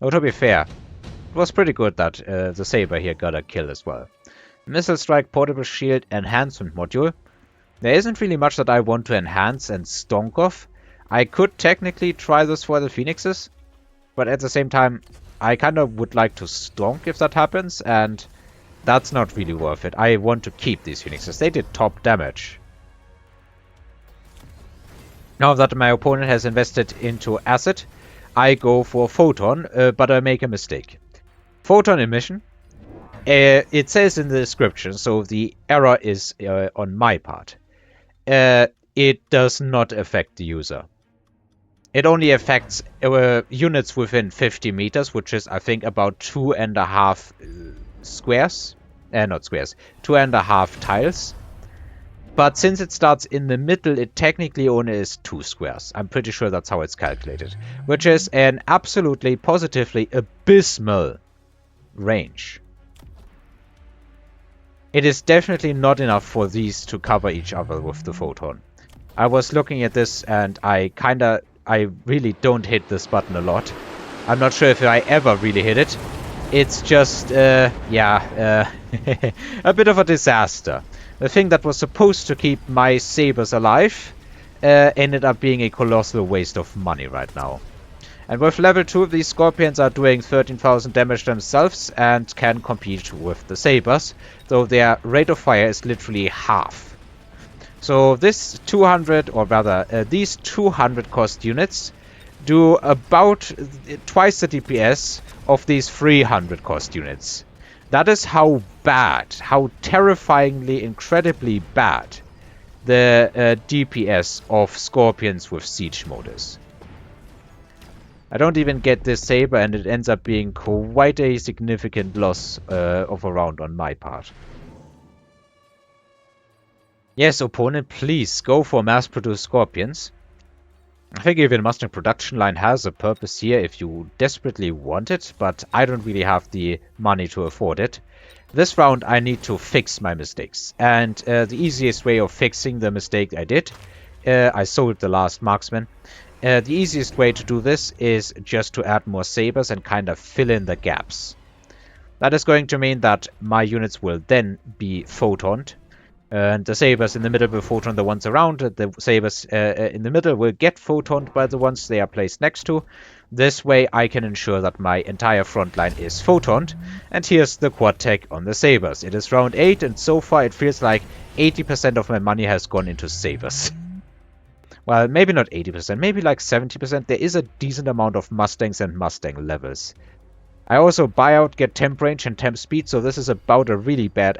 Oh, to be fair, it was pretty good that the Saber here got a kill as well. Missile Strike, Portable Shield, Enhancement Module. There isn't really much that I want to enhance and stonk off. I could technically try this for the Phoenixes, but at the same time, I kind of would like to stonk if that happens, and that's not really worth it. I want to keep these Phoenixes. They did top damage. Now that my opponent has invested into Acid, I go for Photon, but I make a mistake. Photon emission. It says in the description, so the error is on my part. It does not affect the user. It only affects units within 50 meters, which is, I think, about 2.5 squares. Not squares. 2.5 tiles. But since it starts in the middle, it technically only is 2 squares. I'm pretty sure that's how it's calculated. Which is an absolutely, positively abysmal range. It is definitely not enough for these to cover each other with the Photon. I was looking at this and I really don't hit this button a lot. I'm not sure if I ever really hit it. It's just, a bit of a disaster. The thing that was supposed to keep my Sabers alive ended up being a colossal waste of money right now. And with level 2, these Scorpions are doing 13,000 damage themselves and can compete with the Sabers, though their rate of fire is literally half. So this 200, or rather, these 200 cost units do about twice the DPS of these 300 cost units. That is how bad, how terrifyingly, incredibly bad the DPS of Scorpions with Siege mode is. I don't even get this Saber and it ends up being quite a significant loss of a round on my part. Yes, opponent, please go for mass-produced Scorpions. I think even Mustang production line has a purpose here if you desperately want it, but I don't really have the money to afford it. This round I need to fix my mistakes, and the easiest way of fixing the mistake I did, I sold the last marksman. The easiest way to do this is just to add more Sabers and kind of fill in the gaps. That is going to mean that my units will then be photoned. And the Sabers in the middle will photon the ones around. The Sabers in the middle will get photoned by the ones they are placed next to. This way I can ensure that my entire front line is photoned. And here's the quad tech on the Sabers. It is round 8 and so far it feels like 80% of my money has gone into Sabers. Well, maybe not 80%, maybe like 70%. There is a decent amount of Mustangs and Mustang levels. I also buy out, get temp range and temp speed, so this is about a really bad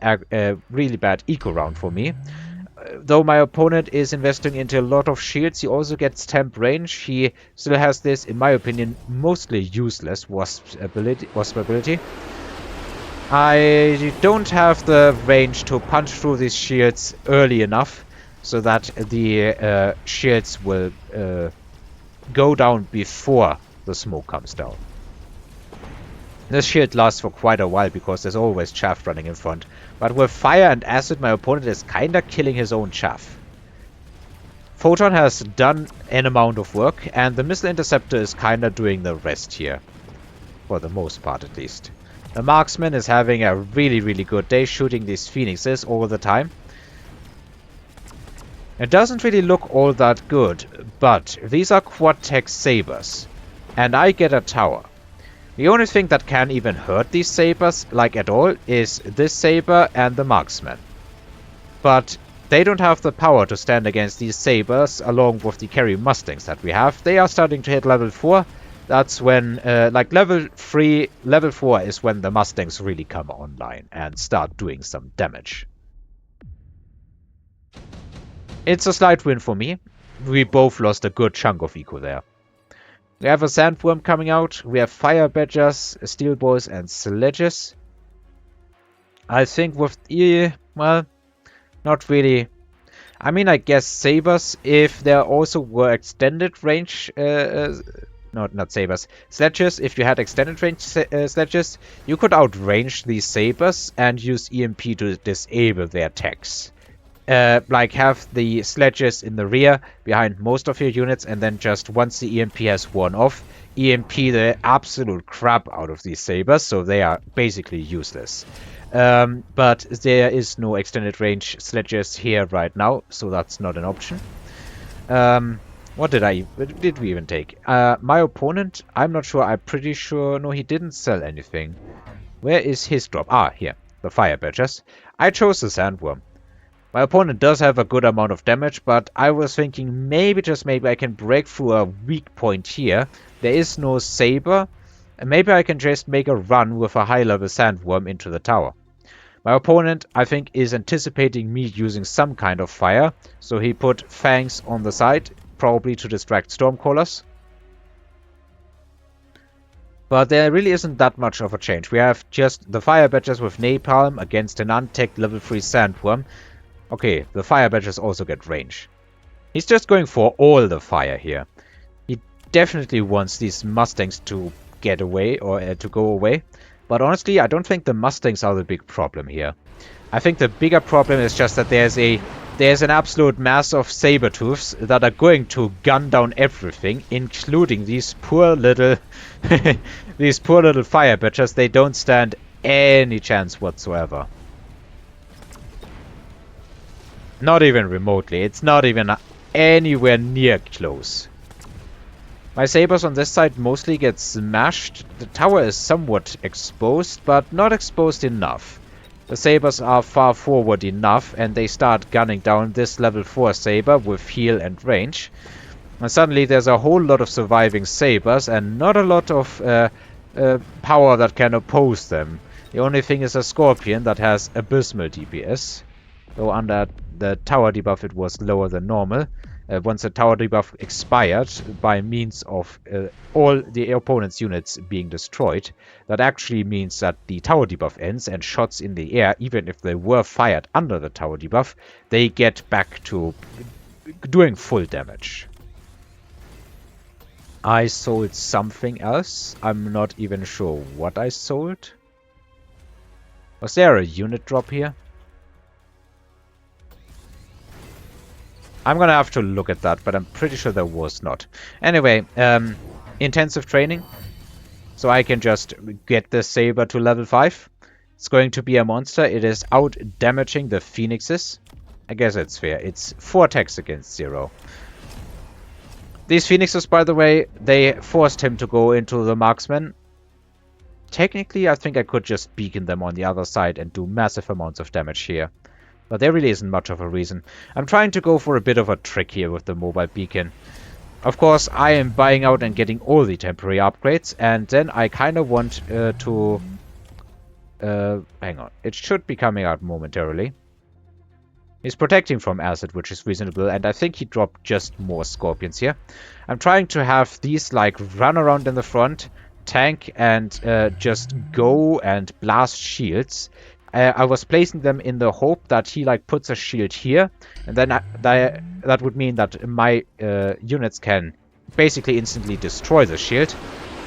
eco round for me. Though my opponent is investing into a lot of shields, he also gets temp range. He still has this, in my opinion, mostly useless wasp ability. I don't have the range to punch through these shields early enough so that the shields will go down before the smoke comes down. This shield lasts for quite a while because there's always chaff running in front. But with fire and acid, my opponent is kinda killing his own chaff. Photon has done an amount of work, and the missile interceptor is kinda doing the rest here. For the most part, at least. The marksman is having a really good day shooting these phoenixes all the time. It doesn't really look all that good, but these are quad tech Sabers. And I get a tower. The only thing that can even hurt these Sabers, like at all, is this Saber and the marksman. But they don't have the power to stand against these Sabers, along with the carry Mustangs that we have. They are starting to hit level 4. That's when, like level 3, level 4 is when the Mustangs really come online and start doing some damage. It's a slight win for me. We both lost a good chunk of eco there. We have a sandworm coming out. We have fire badgers, steel boys, and sledges. I think with well, not really. I mean, I guess Sabers, if there also were extended range, not Sabers, sledges, if you had extended range sledges, you could outrange these Sabers and use EMP to disable their attacks. Like have the sledges in the rear behind most of your units, and then just once the EMP has worn off, EMP the absolute crap out of these Sabers, so they are basically useless. But there is no extended range sledges here right now, so that's not an option. What did we even take? My opponent, I'm not sure, I'm pretty sure, no, he didn't sell anything. Where is his drop? Ah, here, the fire badgers. I chose the sandworm. My opponent does have a good amount of damage, but I was thinking maybe, just maybe, I can break through a weak point here. There is no Saber, and maybe I can just make a run with a high-level sandworm into the tower. My opponent, I think, is anticipating me using some kind of fire, so he put fangs on the side, probably to distract stormcallers. But there really isn't that much of a change. We have just the fire badgers with napalm against an untacked level 3 sandworm. Okay, the fire badgers also get range. He's just going for all the fire here. He definitely wants these Mustangs to get away, or to go away. But honestly, I don't think the Mustangs are the big problem here. I think the bigger problem is just that there's an absolute mass of Sabertooths that are going to gun down everything, including these poor little these poor little fire badgers. They don't stand any chance whatsoever. Not even remotely. It's not even anywhere near close. My Sabers on this side mostly get smashed. The tower is somewhat exposed, but not exposed enough. The Sabers are far forward enough, and they start gunning down this level 4 Saber with heal and range. And suddenly there's a whole lot of surviving Sabers, and not a lot of power that can oppose them. The only thing is a Scorpion that has abysmal DPS. Though under the tower debuff it was lower than normal. Once the tower debuff expired by means of all the opponent's units being destroyed, that actually means that the tower debuff ends and shots in the air, even if they were fired under the tower debuff, they get back to doing full damage. I sold something else. I'm not even sure what I sold. Was there a unit drop here? I'm gonna have to look at that, but I'm pretty sure there was not. Anyway, intensive training. So I can just get the Saber to level 5. It's going to be a monster. It is out damaging the Phoenixes. I guess it's fair. It's 4 attacks against 0. These Phoenixes, by the way, they forced him to go into the marksman. Technically, I think I could just beacon them on the other side and do massive amounts of damage here. But there really isn't much of a reason. I'm trying to go for a bit of a trick here with the mobile beacon. Of course, I am buying out and getting all the temporary upgrades, and then I kind of want to... hang on. It should be coming out momentarily. He's protecting from acid, which is reasonable, and I think he dropped just more Scorpions here. I'm trying to have these, like, run around in the front, tank, and just go and blast shields. I was placing them in the hope that he like puts a shield here, and then that would mean that my units can basically instantly destroy the shield.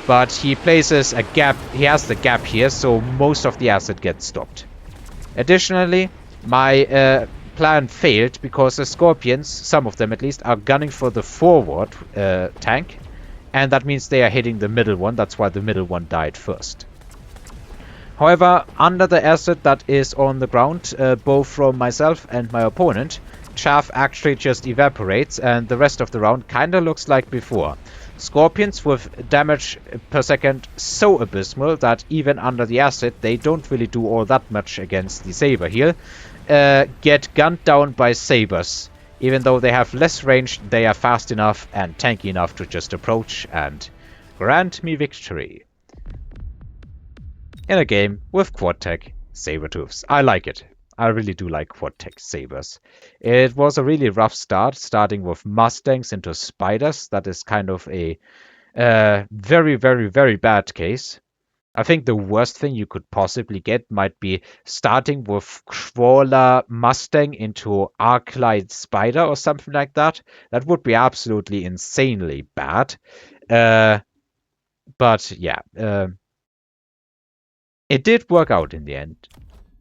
But he places a gap, he has the gap here, so most of the acid gets stopped. Additionally, my plan failed because the Scorpions, some of them at least, are gunning for the forward tank, and that means they are hitting the middle one. That's why the middle one died first. However, under the acid that is on the ground, both from myself and my opponent, chaff actually just evaporates, and the rest of the round kinda looks like before. Scorpions with damage per second so abysmal that even under the acid, they don't really do all that much against the Saber heal, get gunned down by Sabers. Even though they have less range, they are fast enough and tanky enough to just approach and grant me victory. In a game with quad-tech Sabertooths. I like it. I really do like quad-tech Sabers. It was a really rough start, starting with Mustangs into Spiders. That is kind of a very, very, very bad case. I think the worst thing you could possibly get might be starting with Crawler Mustang into Arclight Spider or something like that. That would be absolutely insanely bad. But yeah, it did work out in the end.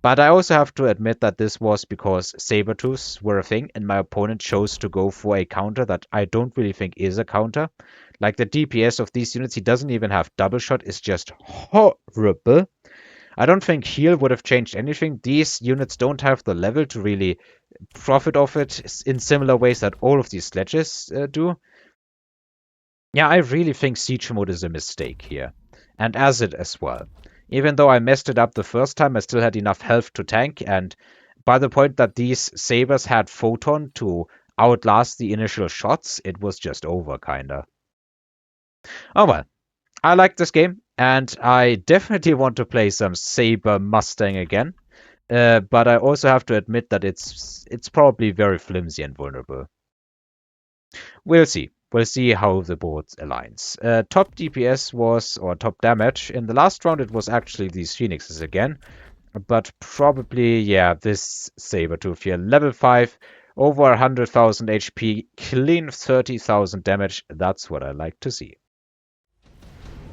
But I also have to admit that this was because Sabertooths were a thing, and my opponent chose to go for a counter that I don't really think is a counter. Like the DPS of these units, he doesn't even have double shot, is just horrible. I don't think heal would have changed anything. These units don't have the level to really profit off it in similar ways that all of these sledges do. Yeah, I really think siege mode is a mistake here. And acid as well. Even though I messed it up the first time, I still had enough health to tank, and by the point that these sabers had photon to outlast the initial shots, it was just over, kinda. Oh well, I like this game, and I definitely want to play some Saber Mustang again. But I also have to admit that it's probably very flimsy and vulnerable. We'll see. We'll see how the board aligns. Top DPS was, or top damage, in the last round it was actually these Phoenixes again. But probably, yeah, this Sabertooth here. Level 5, over 100,000 HP, clean 30,000 damage. That's what I like to see.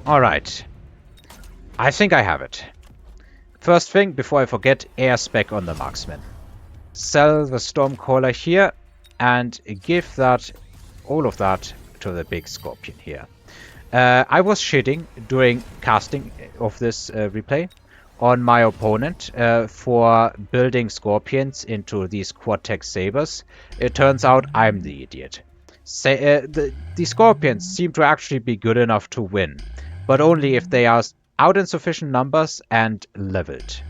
Alright. I think I have it. First thing, before I forget, air spec on the marksman. Sell the Stormcaller here and give that, all of that, to the big Scorpion here. I was shitting during casting of this replay on my opponent for building Scorpions into these quad-tech Sabers. It turns out I'm the idiot. The Scorpions seem to actually be good enough to win, but only if they are out in sufficient numbers and leveled.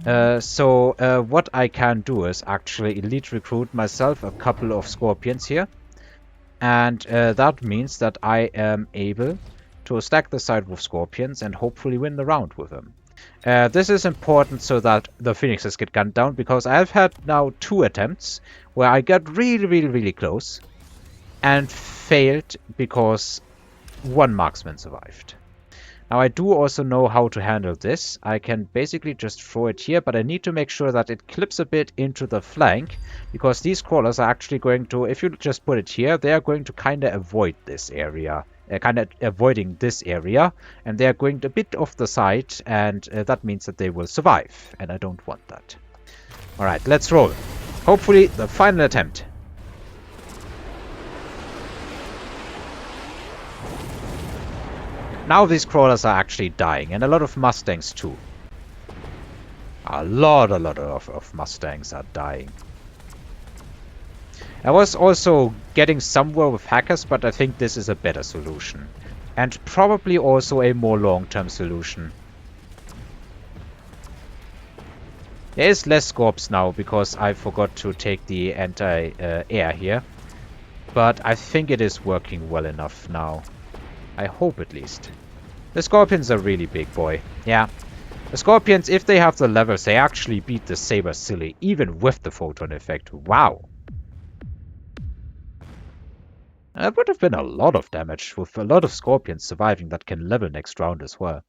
So what I can do is actually elite recruit myself a couple of Scorpions here. And that means that I am able to stack the side with Scorpions and hopefully win the round with them. This is important so that the Phoenixes get gunned down, because I've had now 2 attempts where I got really close and failed because 1 marksman survived. Now I do also know how to handle this. I can basically just throw it here, but I need to make sure that it clips a bit into the flank, because these crawlers are actually going to, if you just put it here, they are going to kind of avoid this area. Kind of avoiding this area, and they are going a bit off the side, and that means that they will survive, and I don't want that. Alright, let's roll. Hopefully the final attempt. Now these crawlers are actually dying, and a lot of Mustangs too. A lot of Mustangs are dying. I was also getting somewhere with hackers, but I think this is a better solution. And probably also a more long-term solution. There is less Scorps now, because I forgot to take the anti-air here. But I think it is working well enough now. I hope at least. The Scorpions are really big, boy. Yeah. The Scorpions, if they have the levels, they actually beat the Sabers silly, even with the photon effect. Wow. That would have been a lot of damage, with a lot of Scorpions surviving that can level next round as well.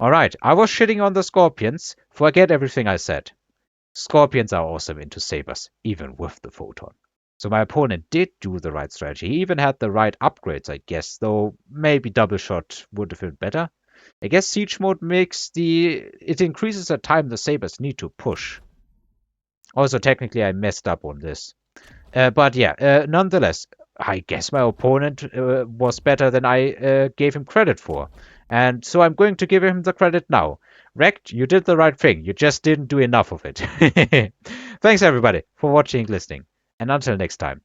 Alright, I was shitting on the Scorpions. Forget everything I said. Scorpions are awesome into Sabers, even with the photon. So my opponent did do the right strategy. He even had the right upgrades, I guess, though maybe double shot would have been better. I guess siege mode makes it increases the time the Sabers need to push. Also, technically, I messed up on this. But yeah, nonetheless, I guess my opponent was better than I gave him credit for. And so I'm going to give him the credit now. Rekt, you did the right thing. You just didn't do enough of it. Thanks, everybody, for watching and listening. And until next time.